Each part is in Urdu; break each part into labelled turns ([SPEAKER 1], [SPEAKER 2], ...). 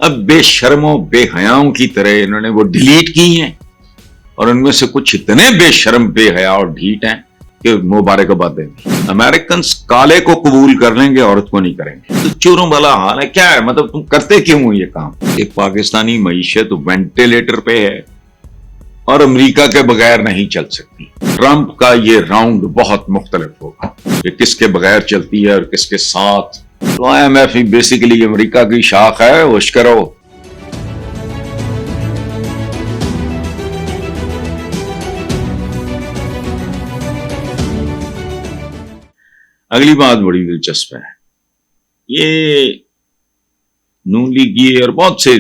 [SPEAKER 1] اب بے شرموں بے حیاؤں کی طرح انہوں نے وہ ڈیلیٹ کی ہیں، اور ان میں سے کچھ اتنے بے شرم بے حیا اور ڈھیٹ ہیں کہ مبارکباد دیں گے۔ امریکنز کالے کو قبول کر لیں گے، عورت کو نہیں کریں گے۔ تو چوروں والا حال ہے کیا ہے؟ مطلب تم کرتے کیوں ہو یہ کام؟ کہ پاکستانی معیشت وینٹیلیٹر پہ ہے اور امریکہ کے بغیر نہیں چل سکتی۔ ٹرمپ کا یہ راؤنڈ بہت مختلف ہوگا کہ کس کے بغیر چلتی ہے اور کس کے ساتھ۔ تو IMF بیسیکلی امریکہ کی شاخ ہے، ہوش کرو۔ اگلی بات بڑی دلچسپ ہے، یہ نون لیگی اور بہت سے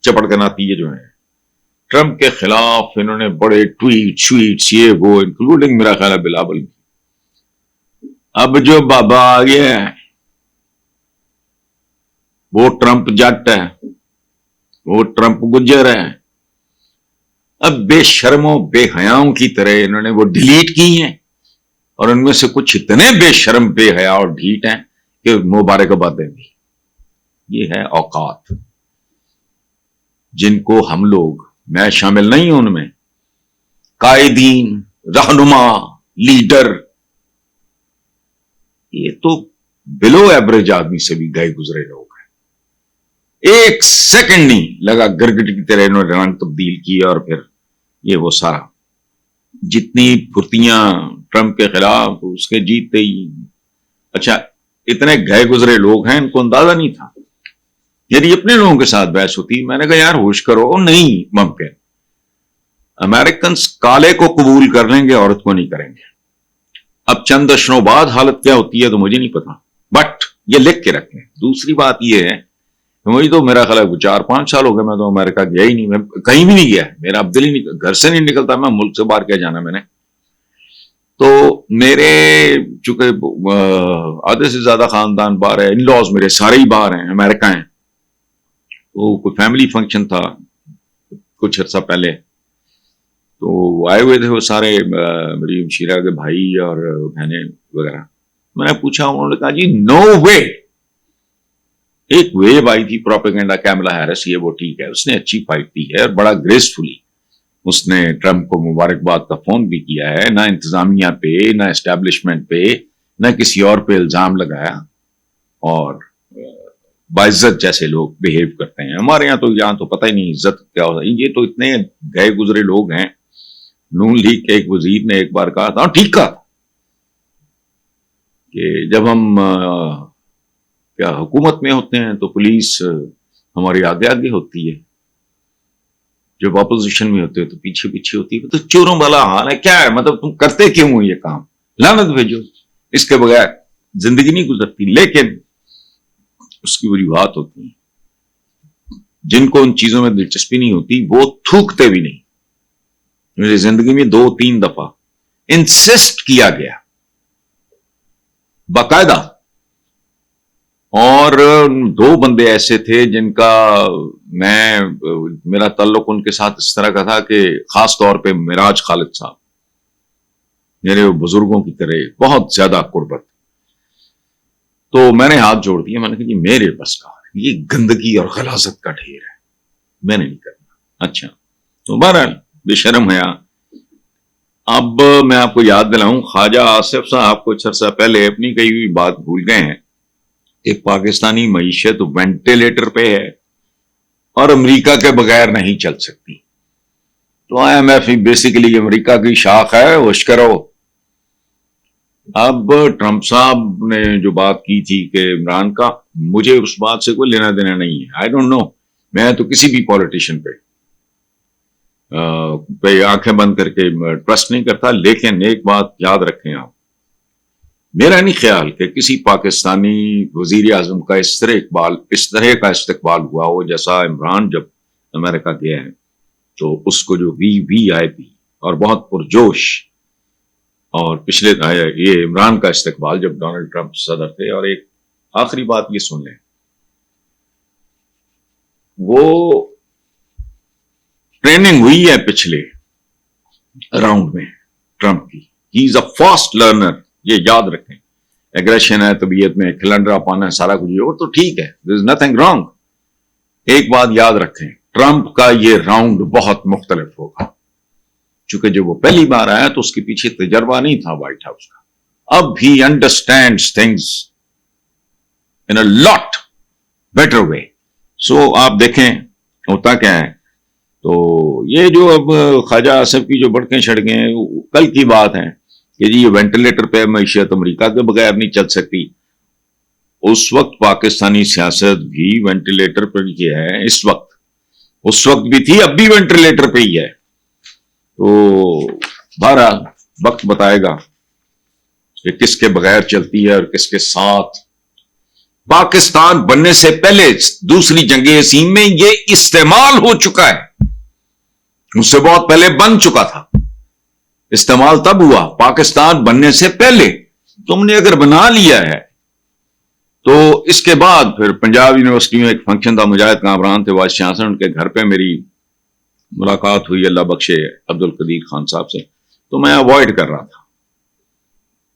[SPEAKER 1] چپڑکناتی جو ہیں ٹرمپ کے خلاف، انہوں نے بڑے ٹویٹس یہ وہ، انکلوڈنگ میرا خیال ہے بلاول کی۔ اب جو بابا آ گیا ہے وہ ٹرمپ جٹ ہے، وہ ٹرمپ گجر ہے۔ اب بے شرموں بے حیاؤں کی طرح انہوں نے وہ ڈیلیٹ کی ہیں، اور ان میں سے کچھ اتنے بے شرم بے حیا اور ڈھیٹ ہیں کہ مبارکباد دیں گی۔ یہ ہے اوقات جن کو ہم لوگ، میں شامل نہیں ہوں ان میں، قائدین، رہنما، لیڈر، یہ تو بلو ایوریج آدمی سے بھی گئے گزرے لوگ ہیں۔ ایک سیکنڈ نہیں لگا گرگٹ کی طرح انہوں نے رنگ تبدیل کیا، اور پھر یہ وہ سارا جتنی پھرتیاں ٹرمپ کے خلاف اس کے جیتتے ہی۔ اچھا، اتنے گئے گزرے لوگ ہیں، ان کو اندازہ نہیں تھا۔ یعنی اپنے لوگوں کے ساتھ بحث ہوتی، میں نے کہا یار ہوش کرو، نہیں ممکن۔ امریکنز کالے کو قبول کر لیں گے، عورت کو نہیں کریں گے۔ اب چند اشروں بعد حالت کیا ہوتی ہے تو مجھے نہیں پتا، بٹ یہ لکھ کے رکھیں۔ دوسری بات یہ ہے، مجھے تو میرا خیال ہے 4-5 سال ہو گئے، میں تو امریکہ گیا ہی نہیں، میں کہیں بھی نہیں گیا، میرا اب دل ہی نہیں، گھر سے نہیں نکلتا، میں ملک سے باہر کیا جانا میں نے۔ تو میرے چونکہ آدھے سے زیادہ خاندان باہر ہے، ان لاز میرے سارے ہی باہر ہیں، امریکہ ہیں۔ تو کوئی فیملی فنکشن تھا کچھ عرصہ پہلے، تو آئے ہوئے تھے وہ سارے، میری ہمشیرہ کے بھائی اور بہنیں وغیرہ۔ میں نے پوچھا، انہوں نے کہا جی نو وے۔ ایک ویو آئی تھی پروپیگنڈا، کیملا ہیرس، یہ وہ ٹھیک ہے، اس نے اچھی فائٹ دی ہے اور بڑا گریسفلی اس نے ٹرمپ کو مبارکباد کا فون بھی کیا ہے، نہ انتظامیہ پہ، نہ اسٹیبلشمنٹ پہ، نہ کسی اور پہ الزام لگایا، اور باعزت جیسے لوگ بہیو کرتے ہیں۔ ہمارے یہاں تو یہاں تو پتہ ہی نہیں عزت کیا ہوتا ہے۔ یہ تو اتنے گئے گزرے لوگ ہیں۔ نون لیگ کے ایک وزیر نے ایک بار کہا تھا، ٹھیک کہا، کہ جب ہم کیا حکومت میں ہوتے ہیں تو پولیس ہماری آگے آگے ہوتی ہے، جب اپوزیشن میں ہوتے ہیں تو پیچھے پیچھے ہوتی ہے۔ تو چوروں والا حال ہے کیا ہے؟ مطلب تم کرتے کیوں ہو یہ کام؟ لعنت بھیجو، اس کے بغیر زندگی نہیں گزرتی۔ لیکن اس کی وجوہات ہوتی ہیں، جن کو ان چیزوں میں دلچسپی نہیں ہوتی وہ تھوکتے بھی نہیں۔ میری زندگی میں 2-3 دفعہ انسسٹ کیا گیا باقاعدہ، اور 2 بندے ایسے تھے جن کا میرا تعلق ان کے ساتھ اس طرح کا تھا کہ خاص طور پہ معراج خالد صاحب، میرے بزرگوں کی طرح بہت زیادہ قربت۔ تو میں نے ہاتھ جوڑ دیا، میں نے کہا جی میرے بس کا یہ گندگی اور غلاظت کا ڈھیر ہے، میں نے نہیں کرنا۔ اچھا، تو بہرحال بے شرم ہے۔ اب میں آپ کو یاد دلاؤں، خواجہ آصف صاحب کچھ عرصہ پہلے اپنی کہی ہوئی بات بھول گئے ہیں کہ پاکستانی معیشت وینٹیلیٹر پہ ہے اور امریکہ کے بغیر نہیں چل سکتی۔ تو IMF بیسیکلی امریکہ کی شاخ ہے، ہوش کرو۔ اب ٹرمپ صاحب نے جو بات کی تھی کہ عمران کا، مجھے اس بات سے کوئی لینا دینا نہیں ہے، آئی ڈونٹ نو، میں تو کسی بھی پولیٹیشین پہ آنکھیں بند کر کے ٹرسٹ نہیں کرتا۔ لیکن ایک بات یاد رکھیں آپ، میرا نہیں خیال کہ کسی پاکستانی وزیر اعظم کا اس طرح کا استقبال ہوا ہو جیسا عمران جب امریکہ گیا ہے، تو اس کو جو VVIP اور بہت پرجوش، اور پچھلے یہ عمران کا استقبال جب ڈونلڈ ٹرمپ صدر تھے۔ اور ایک آخری بات یہ سن لیں، وہ ٹریننگ ہوئی ہے پچھلے راؤنڈ میں ٹرمپ کی، ہی از اے فاسٹ لرنر، یہ یاد رکھیں۔ ایگریشن ہے طبیعت میں، کھلنڈرا پانا ہے، سارا کچھ، اور تو ٹھیک ہے، دیر از نتھنگ رانگ، ایک بات یاد رکھیں، ٹرمپ کا یہ راؤنڈ بہت مختلف ہوگا، چونکہ جب وہ پہلی بار آیا تو اس کے پیچھے تجربہ نہیں تھا وائٹ ہاؤس کا. اب ہی understands things in a lot better way. So آپ دیکھیں ہوتا کیا ہے. تو یہ جو اب خواجہ آصف کی جو بڑکیں چھڑکیں ہیں، کل کی بات ہے کہ جی یہ وینٹیلیٹر پہ معیشت امریکہ کے بغیر نہیں چل سکتی. اس وقت پاکستانی سیاست بھی وینٹیلیٹر پر ہی ہے. اس وقت بھی تھی، اب بھی وینٹیلیٹر پہ ہی ہے. تو بہرحال وقت بتائے گا کہ کس کے بغیر چلتی ہے اور کس کے ساتھ. پاکستان بننے سے پہلے دوسری جنگ عظیم میں یہ استعمال ہو چکا ہے، اس سے بہت پہلے بن چکا تھا. استعمال تب ہوا پاکستان بننے سے پہلے. تم نے اگر بنا لیا ہے تو اس کے بعد پھر پنجاب یونیورسٹی میں ایک فنکشن تھا، مجاہد کامران تھے وائس چانسلر، ان کے گھر پہ میری ملاقات ہوئی اللہ بخشے عبد القدیر خان صاحب سے. تو میں اوائڈ کر رہا تھا،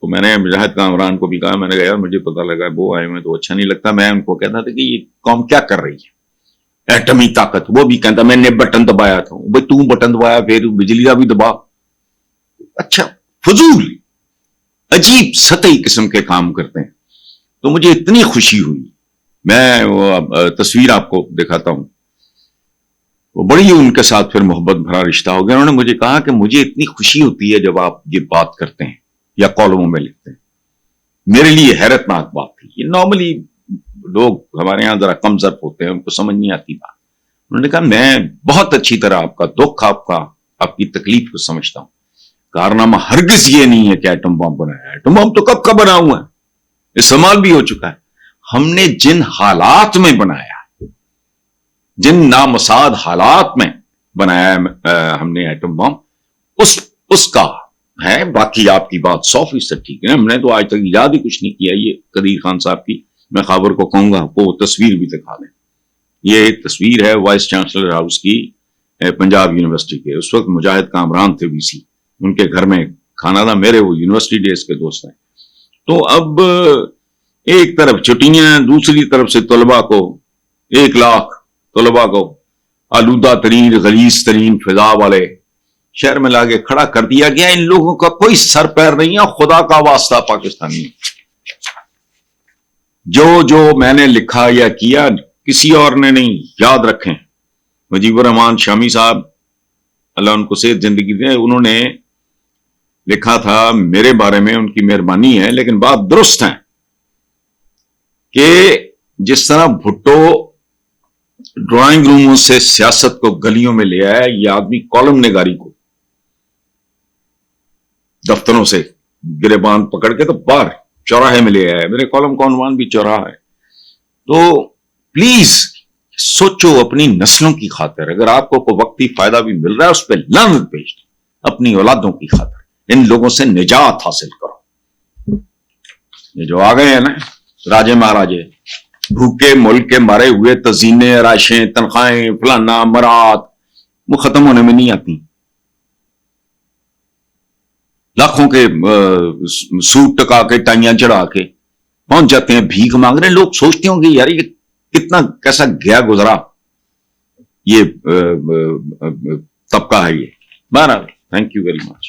[SPEAKER 1] تو میں نے مجاہد کامران کو بھی کہا، میں نے کہا یار مجھے پتہ لگا وہ آئے ہوئے تو اچھا نہیں لگتا. میں ان کو کہتا تھا کہ یہ قوم کیا کر رہی ہے، ایٹمی طاقت. وہ بھی کہتا میں نے بٹن دبایا تھا. بھائی تو بٹن دبایا پھر بجلی کا بھی دبا. اچھا فضول عجیب سطحی قسم کے کام کرتے ہیں. تو مجھے اتنی خوشی ہوئی. میں وہ تصویر آپ کو دکھاتا ہوں. وہ بڑی ان کے ساتھ پھر محبت بھرا رشتہ ہو گیا. انہوں نے مجھے کہا کہ مجھے اتنی خوشی ہوتی ہے جب آپ یہ بات کرتے ہیں یا کالموں میں لکھتے ہیں. میرے لیے حیرت ناک بات تھی. یہ نارملی لوگ ہمارے یہاں ذرا کم ظرف ہوتے ہیں، ان کو سمجھ نہیں آتی بات. انہوں نے کہا میں بہت اچھی طرح آپ کا دکھ، آپ کی تکلیف کو سمجھتا ہوں. کارنامہ ہرگز یہ نہیں ہے کہ ایٹم بم بنایا ہے. ایٹم بم تو کب کا بنا ہوا ہے، استعمال بھی ہو چکا ہے. ہم نے جن حالات میں بنایا، جن نامساعد حالات میں بنایا ہم نے ایٹم بم، اس کا ہے. باقی آپ کی بات 100% ٹھیک ہے. ہم نے تو آج تک ایجاد ہی کچھ نہیں کیا. یہ قدیر خان صاحب کی میں خابر کو کہوں گا وہ تصویر بھی دکھا دیں. یہ ایک تصویر ہے وائس چانسلر ہاؤس کی پنجاب یونیورسٹی کے. اس وقت مجاہد کامران تھے وی سی، ان کے گھر میں کھانا تھا. میرے وہ یونیورسٹی ڈیز کے دوست ہیں. تو اب ایک طرف چھٹیاں، دوسری طرف سے طلباء کو 1 لاکھ طلباء کو آلودہ ترین غلیظ ترین فضا والے شہر میں لا کے کھڑا کر دیا گیا. ان لوگوں کا کوئی سر پیر نہیں ہے. خدا کا واسطہ پاکستانی جو میں نے لکھا یا کیا کسی اور نے نہیں. یاد رکھیں مجیب الرحمان شامی صاحب اللہ ان کو صحت زندگی دے، انہوں نے لکھا تھا میرے بارے میں، ان کی مہربانی ہے لیکن بات درست ہے کہ جس طرح بھٹو ڈرائنگ روموں سے سیاست کو گلیوں میں لے آیا، یہ آدمی کالم نگاری کو دفتروں سے گریبان پکڑ کے تو باہر چوراہے میں لے آیا. میرے کالم کا عنوان بھی چوراہا ہے. تو پلیز سوچو اپنی نسلوں کی خاطر. اگر آپ کو کوئی وقتی فائدہ بھی مل رہا ہے اس پہ لعنت بھیج دیں. اپنی اولادوں کی خاطر ان لوگوں سے نجات حاصل کرو. یہ جو آ گئے ہیں نا راجے مہاراجے، بھوکے ملک کے مارے ہوئے، تزینے، رائشیں، تنخواہیں، فلانا مرات، وہ ختم ہونے میں نہیں آتی. لاکھوں کے سوٹ ٹکا کے ٹائیاں چڑھا کے پہنچ جاتے ہیں بھیک مانگ رہے. لوگ سوچتے ہوں گے یار یہ کتنا کیسا گیا گزرا یہ طبقہ ہے. یہ بہرحال تھینک یو ویری مچ.